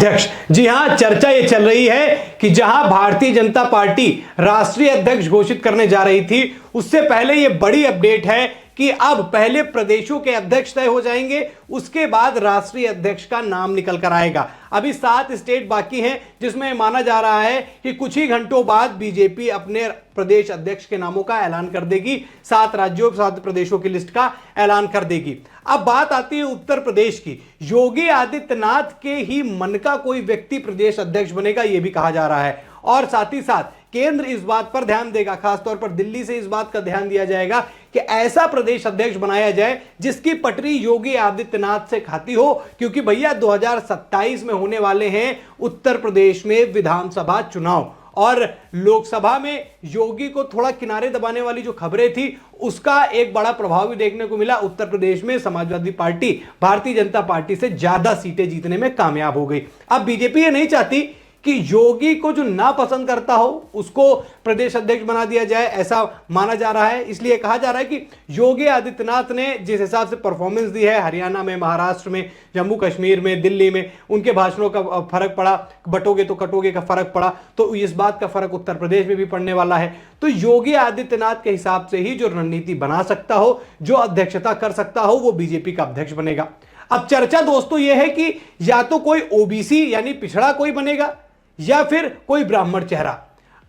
अध्यक्ष। जी हां, चर्चा ये चल रही है कि जहां भारतीय जनता पार्टी राष्ट्रीय अध्यक्ष घोषित करने जा रही थी, उससे पहले ये बड़ी अपडेट है कि अब पहले प्रदेशों के अध्यक्ष तय हो जाएंगे, उसके बाद राष्ट्रीय अध्यक्ष का नाम निकल कर आएगा। अभी 7 स्टेट बाकी हैं जिसमें माना जा रहा है कि कुछ ही घंटों बाद बीजेपी अपने प्रदेश अध्यक्ष के नामों का ऐलान कर देगी। 7 राज्यों 7 प्रदेशों की लिस्ट का ऐलान कर देगी। अब बात आती है उत्तर प्रदेश की। योगी आदित्यनाथ के ही मन का कोई व्यक्ति प्रदेश अध्यक्ष बनेगा, यह भी कहा जा रहा है। और साथ ही साथ केंद्र इस बात पर ध्यान देगा, खासतौर पर दिल्ली से इस बात का ध्यान दिया जाएगा कि ऐसा प्रदेश अध्यक्ष बनाया जाए जिसकी पटरी योगी आदित्यनाथ से खाती हो, क्योंकि भैया 2027 में होने वाले हैं उत्तर प्रदेश में विधानसभा चुनाव। और लोकसभा में योगी को थोड़ा किनारे दबाने वाली जो खबरें थी, उसका एक बड़ा प्रभाव भी देखने को मिला। उत्तर प्रदेश में समाजवादी पार्टी भारतीय जनता पार्टी से ज्यादा सीटें जीतने में कामयाब हो गई। अब बीजेपी ये नहीं चाहती कि योगी को जो ना पसंद करता हो उसको प्रदेश अध्यक्ष बना दिया जाए, ऐसा माना जा रहा है। इसलिए कहा जा रहा है कि योगी आदित्यनाथ ने जिस हिसाब से परफॉर्मेंस दी है, हरियाणा में, महाराष्ट्र में, जम्मू कश्मीर में, दिल्ली में, उनके भाषणों का फर्क पड़ा, बटोगे तो कटोगे का फर्क पड़ा, तो इस बात का फर्क उत्तर प्रदेश में भी पड़ने वाला है। तो योगी आदित्यनाथ के हिसाब से ही जो रणनीति बना सकता हो, जो अध्यक्षता कर सकता हो, वो बीजेपी का अध्यक्ष बनेगा। अब चर्चा दोस्तों यह है कि या तो कोई ओबीसी यानी पिछड़ा कोई बनेगा या फिर कोई ब्राह्मण चेहरा।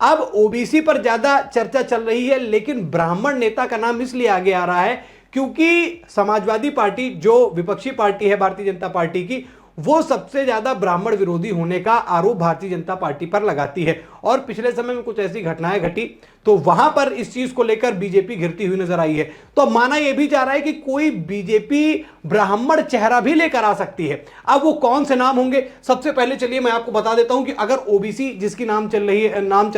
अब ओबीसी पर ज्यादा चर्चा चल रही है, लेकिन ब्राह्मण नेता का नाम इसलिए आगे आ रहा है क्योंकि समाजवादी पार्टी जो विपक्षी पार्टी है भारतीय जनता पार्टी की, वो सबसे ज्यादा ब्राह्मण विरोधी होने का आरोप भारतीय जनता पार्टी पर लगाती है। और पिछले समय में कुछ ऐसी घटनाएं घटी तो वहां पर इस चीज को लेकर बीजेपी घिरती हुई नजर आई है। तो माना यह भी जा रहा है कि कोई बीजेपी ब्राह्मण चेहरा भी लेकर आ सकती है। अब वो कौन से नाम होंगे, सबसे पहले चलिए मैं आपको बता देता हूं कि अगर ओबीसी जिसकी नाम चल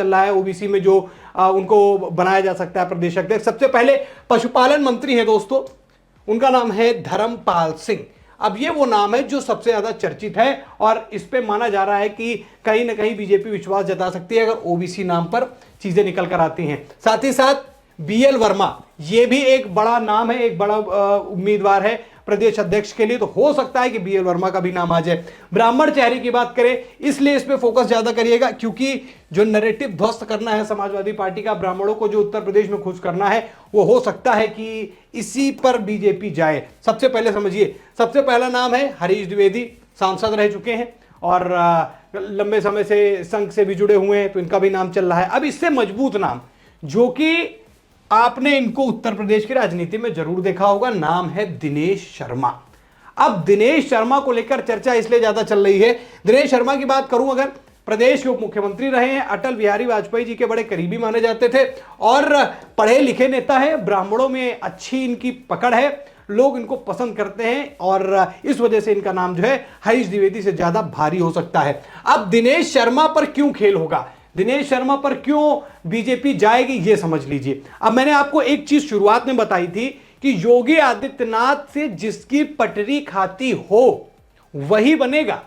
रहा है, ओबीसी में जो उनको बनाया जा सकता है प्रदेश अध्यक्ष, सबसे पहले पशुपालन मंत्री है दोस्तों, उनका नाम है धर्मपाल सिंह। अब ये वो नाम है जो सबसे ज्यादा चर्चित है और इस पे माना जा रहा है कि कहीं ना कहीं बीजेपी विश्वास जता सकती है अगर ओबीसी नाम पर चीजें निकल कर आती हैं। साथ ही साथ बीएल वर्मा, ये भी एक बड़ा नाम है, एक बड़ा उम्मीदवार है प्रदेश अध्यक्ष के लिए, तो हो सकता है कि बीएल वर्मा का भी नाम आ जाए। ब्राह्मण चेहरे की बात करें, इसलिए इस पे फोकस ज्यादा करिएगा क्योंकि जो नैरेटिव ध्वस्त करना है समाजवादी पार्टी का, ब्राह्मणों को जो उत्तर प्रदेश में खुश करना है, वो हो सकता है कि इसी पर बीजेपी जाए। सबसे पहले समझिए, सबसे पहला नाम है हरीश द्विवेदी, सांसद रह चुके हैं और लंबे समय से संघ से भी जुड़े हुए हैं, तो इनका भी नाम चल रहा है। अब इससे मजबूत नाम जो कि आपने इनको उत्तर प्रदेश की राजनीति में जरूर देखा होगा, नाम है दिनेश शर्मा। अब दिनेश शर्मा को लेकर चर्चा इसलिए ज्यादा चल रही है। दिनेश शर्मा की बात करूं, अगर प्रदेश के उप मुख्यमंत्री रहे हैं, अटल बिहारी वाजपेयी जी के बड़े करीबी माने जाते थे और पढ़े लिखे नेता है, ब्राह्मणों में अच्छी इनकी पकड़ है, लोग इनको पसंद करते हैं और इस वजह से इनका नाम जो है हरीश द्विवेदी से ज्यादा भारी हो सकता है। अब दिनेश शर्मा पर क्यों खेल होगा, दिनेश शर्मा पर क्यों बीजेपी जाएगी, ये समझ लीजिए। अब मैंने आपको एक चीज शुरुआत में बताई थी कि योगी आदित्यनाथ से जिसकी पटरी खाती हो वही बनेगा।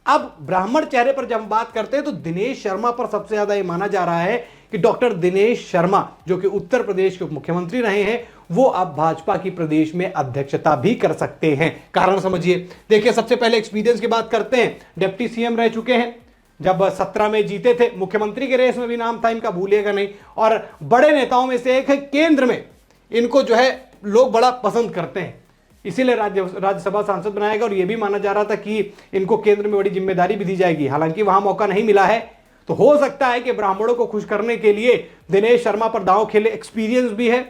अब ब्राह्मण चेहरे पर जब हम बात करते हैं तो दिनेश शर्मा पर सबसे ज्यादा यह माना जा रहा है कि डॉक्टर दिनेश शर्मा जो कि उत्तर प्रदेश के उप मुख्यमंत्री रहे हैं, वो अब भाजपा की प्रदेश में अध्यक्षता भी कर सकते हैं। कारण समझिए, देखिए सबसे पहले एक्सपीरियंस की बात करते हैं। डिप्टी सीएम रह चुके हैं, जब 17 में जीते थे, मुख्यमंत्री के रेस में भी नाम था इनका, भूलिएगा नहीं, और बड़े नेताओं में से एक है। केंद्र में इनको जो है लोग बड़ा पसंद करते हैं, इसीलिए राज्यसभा सांसद बनाएगा और यह भी माना जा रहा था कि इनको केंद्र में बड़ी जिम्मेदारी भी दी जाएगी। हालांकि वहां मौका नहीं मिला है, तो हो सकता है कि ब्राह्मणों को खुश करने के लिए दिनेश शर्मा पर दांव खेले। एक्सपीरियंस भी है,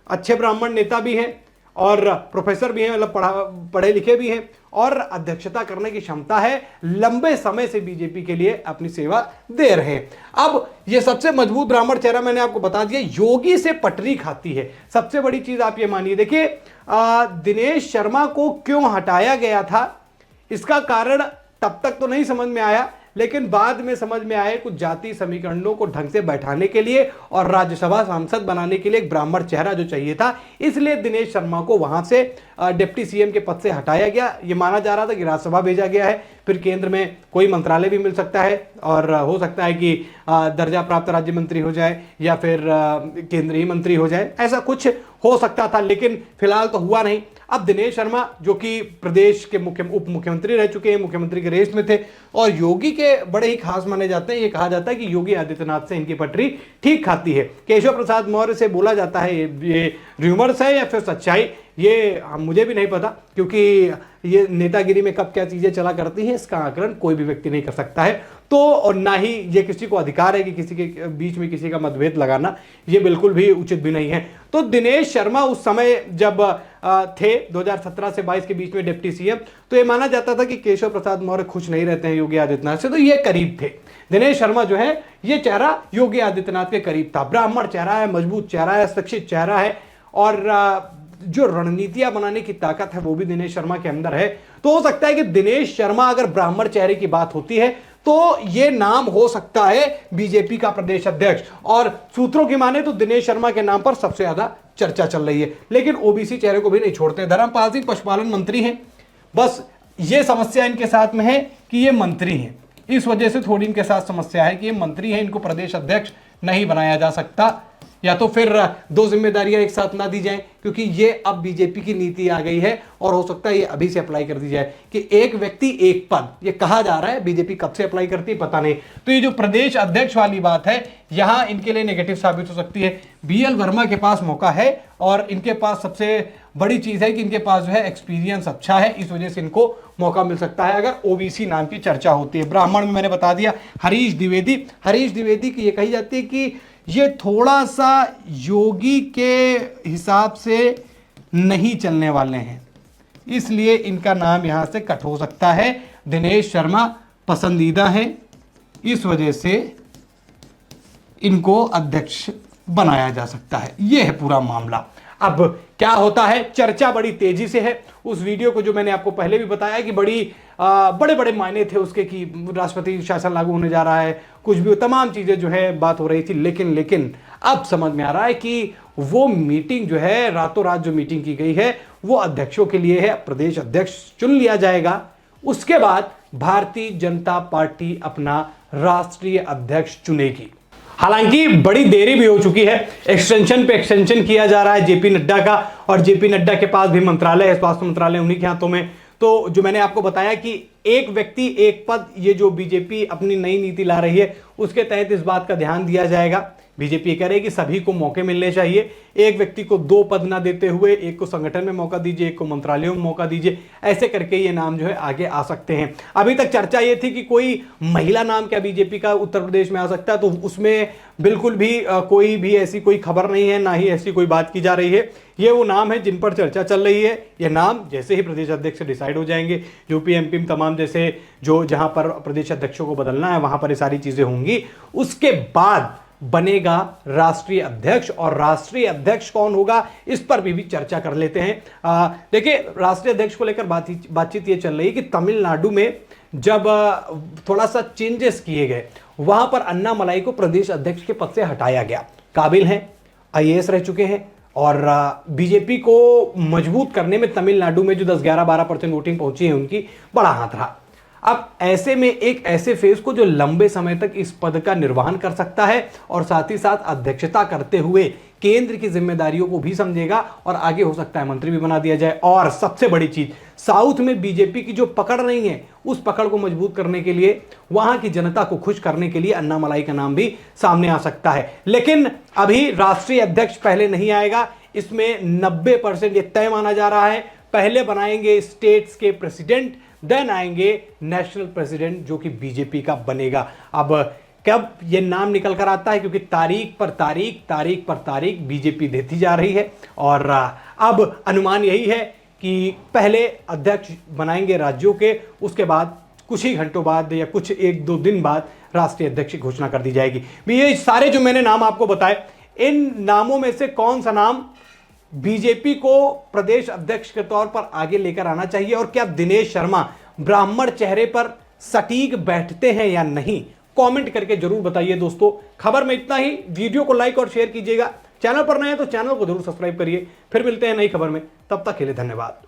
अच्छे ब्राह्मण नेता भी हैं और प्रोफेसर भी हैं, मतलब पढ़े लिखे भी हैं और अध्यक्षता करने की क्षमता है, लंबे समय से बीजेपी के लिए अपनी सेवा दे रहे हैं। अब यह सबसे मजबूत ब्राह्मण चेहरा मैंने आपको बता दिया, योगी से पटरी खाती है। सबसे बड़ी चीज आप ये मानिए, देखिए दिनेश शर्मा को क्यों हटाया गया था, इसका कारण तब तक तो नहीं समझ में आया, लेकिन बाद में समझ में आए कुछ जाति समीकरणों को ढंग से बैठाने के लिए और राज्यसभा सांसद बनाने के लिए एक ब्राह्मण चेहरा जो चाहिए था, इसलिए दिनेश शर्मा को वहां से डिप्टी सीएम के पद से हटाया गया। ये माना जा रहा था कि राज्यसभा भेजा गया है, फिर केंद्र में कोई मंत्रालय भी मिल सकता है और हो सकता है कि दर्जा प्राप्त राज्य मंत्री हो जाए या फिर केंद्रीय मंत्री हो जाए, ऐसा कुछ हो सकता था, लेकिन फिलहाल तो हुआ नहीं। अब दिनेश शर्मा जो कि प्रदेश के उप मुख्यमंत्री रह चुके हैं, मुख्यमंत्री के रेस में थे और योगी के बड़े ही खास माने जाते हैं। ये कहा जाता है कि योगी आदित्यनाथ से इनकी पटरी ठीक खाती है। केशव प्रसाद मौर्य से बोला जाता है, ये र्यूमर्स है या फिर सच्चाई, ये मुझे भी नहीं पता, क्योंकि ये नेतागिरी में कब क्या चीजें चला करती हैं इसका आकलन कोई भी व्यक्ति नहीं कर सकता है। तो और ना ही ये किसी को अधिकार है कि किसी के बीच में किसी का मतभेद लगाना, ये बिल्कुल भी उचित भी नहीं है। तो दिनेश शर्मा उस समय जब थे 2017 से 22 के बीच में डिप्टी सीएम, तो ये माना जाता था कि केशव प्रसाद मौर्य खुश नहीं रहते हैं योगी आदित्यनाथ से, तो ये करीब थे। दिनेश शर्मा जो है ये चेहरा योगी आदित्यनाथ के करीब था, ब्राह्मण चेहरा है, मजबूत चेहरा है, शिक्षित चेहरा है और जो रणनीतियां बनाने की ताकत है वो भी दिनेश शर्मा के अंदर है। तो हो सकता है कि दिनेश शर्मा अगर ब्राह्मण चेहरे की बात होती है तो ये नाम हो सकता है बीजेपी का प्रदेश अध्यक्ष, और सूत्रों की माने तो दिनेश शर्मा के नाम पर सबसे ज्यादा चर्चा चल रही है। लेकिन ओबीसी चेहरे को भी नहीं छोड़ते। धर्मपाल सिंह पशुपालन मंत्री हैं, बस ये समस्या इनके साथ में है कि ये मंत्री हैं, इस वजह से थोड़ी इनके साथ समस्या है कि ये मंत्री हैं, इनको प्रदेश अध्यक्ष नहीं बनाया जा सकता, या तो फिर दो जिम्मेदारियां एक साथ ना दी जाएं, क्योंकि ये अब बीजेपी की नीति आ गई है और हो सकता है ये अभी से अप्लाई कर दी जाए कि एक व्यक्ति एक पद, ये कहा जा रहा है। बीजेपी कब से अप्लाई करती है पता नहीं। तो ये जो प्रदेश अध्यक्ष वाली बात है यहां इनके लिए नेगेटिव साबित हो सकती है। बीएल वर्मा के पास मौका है और इनके पास सबसे बड़ी चीज है कि इनके पास जो है एक्सपीरियंस अच्छा है, इस वजह से इनको मौका मिल सकता है अगर ओबीसी नाम की चर्चा होती है। ब्राह्मण में मैंने बता दिया हरीश द्विवेदी की ये कही जाती है कि ये थोड़ा सा योगी के हिसाब से नहीं चलने वाले हैं, इसलिए इनका नाम यहां से कट हो सकता है। दिनेश शर्मा पसंदीदा है, इस वजह से इनको अध्यक्ष बनाया जा सकता है। यह है पूरा मामला। अब क्या होता है, चर्चा बड़ी तेजी से है। उस वीडियो को जो मैंने आपको पहले भी बताया कि बड़े बड़े मायने थे उसके कि राष्ट्रपति शासन लागू होने जा रहा है, कुछ भी तमाम चीजें जो है बात हो रही थी, लेकिन अब समझ में आ रहा है कि वो मीटिंग जो है रातों रात जो मीटिंग की गई है वो अध्यक्षों के लिए है। प्रदेश अध्यक्ष चुन लिया जाएगा, उसके बाद भारतीय जनता पार्टी अपना राष्ट्रीय अध्यक्ष चुनेगी। हालांकि बड़ी देरी भी हो चुकी है, एक्सटेंशन पे एक्सटेंशन किया जा रहा है जेपी नड्डा का, और जेपी नड्डा के पास भी मंत्रालय है, स्वास्थ्य मंत्रालय उन्हीं के हाथों में। तो जो मैंने आपको बताया कि एक व्यक्ति एक पद, ये जो बीजेपी अपनी नई नीति ला रही है उसके तहत इस बात का ध्यान दिया जाएगा। बीजेपी कह रही है कि सभी को मौके मिलने चाहिए, एक व्यक्ति को दो पद ना देते हुए एक को संगठन में मौका दीजिए, एक को मंत्रालयों में मौका दीजिए, ऐसे करके ये नाम जो है आगे आ सकते हैं। अभी तक चर्चा ये थी कि कोई महिला नाम क्या बीजेपी का उत्तर प्रदेश में आ सकता है, तो उसमें बिल्कुल भी कोई भी ऐसी कोई खबर नहीं है, ना ही ऐसी कोई बात की जा रही है। ये वो नाम है जिन पर चर्चा चल रही है। ये नाम जैसे ही प्रदेश अध्यक्ष डिसाइड हो जाएंगे, यूपी एमपी तमाम जैसे जो जहां पर प्रदेश अध्यक्षों को बदलना है वहां पर ये सारी चीजें होंगी, उसके बाद बनेगा राष्ट्रीय अध्यक्ष। और राष्ट्रीय अध्यक्ष कौन होगा इस पर भी चर्चा कर लेते हैं। देखिए, राष्ट्रीय अध्यक्ष को लेकर बातचीत ये चल रही है कि तमिलनाडु में जब थोड़ा सा चेंजेस किए गए, वहां पर अन्नामलाई को प्रदेश अध्यक्ष के पद से हटाया गया। काबिल हैं, आईएएस रह चुके हैं, और बीजेपी को मजबूत करने में तमिलनाडु में जो 10-11-12% वोटिंग पहुंची है उनकी बड़ा हाथ रहा। अब ऐसे में एक ऐसे फेस को जो लंबे समय तक इस पद का निर्वहन कर सकता है और साथ ही साथ अध्यक्षता करते हुए केंद्र की जिम्मेदारियों को भी समझेगा और आगे हो सकता है मंत्री भी बना दिया जाए। और सबसे बड़ी चीज, साउथ में बीजेपी की जो पकड़ नहीं है उस पकड़ को मजबूत करने के लिए, वहां की जनता को खुश करने के लिए अन्नामलाई का नाम भी सामने आ सकता है। लेकिन अभी राष्ट्रीय अध्यक्ष पहले नहीं आएगा, इसमें 90% ये तय माना जा रहा है। पहले बनाएंगे स्टेट्स के प्रेसिडेंट, देन आएंगे नेशनल प्रेसिडेंट जो कि बीजेपी का बनेगा। अब कब ये नाम निकल कर आता है, क्योंकि तारीख पर तारीख बीजेपी देती जा रही है, और अब अनुमान यही है कि पहले अध्यक्ष बनाएंगे राज्यों के, उसके बाद कुछ ही घंटों बाद या कुछ 1-2 दिन बाद राष्ट्रीय अध्यक्ष की घोषणा कर दी जाएगी। ये सारे जो मैंने नाम आपको बताए, इन नामों में से कौन सा नाम बीजेपी को प्रदेश अध्यक्ष के तौर पर आगे लेकर आना चाहिए, और क्या दिनेश शर्मा ब्राह्मण चेहरे पर सटीक बैठते हैं या नहीं, कमेंट करके जरूर बताइए दोस्तों। खबर में इतना ही। वीडियो को लाइक और शेयर कीजिएगा, चैनल पर नए हैं तो चैनल को जरूर सब्सक्राइब करिए। फिर मिलते हैं नई खबर में, तब तक के लिए धन्यवाद।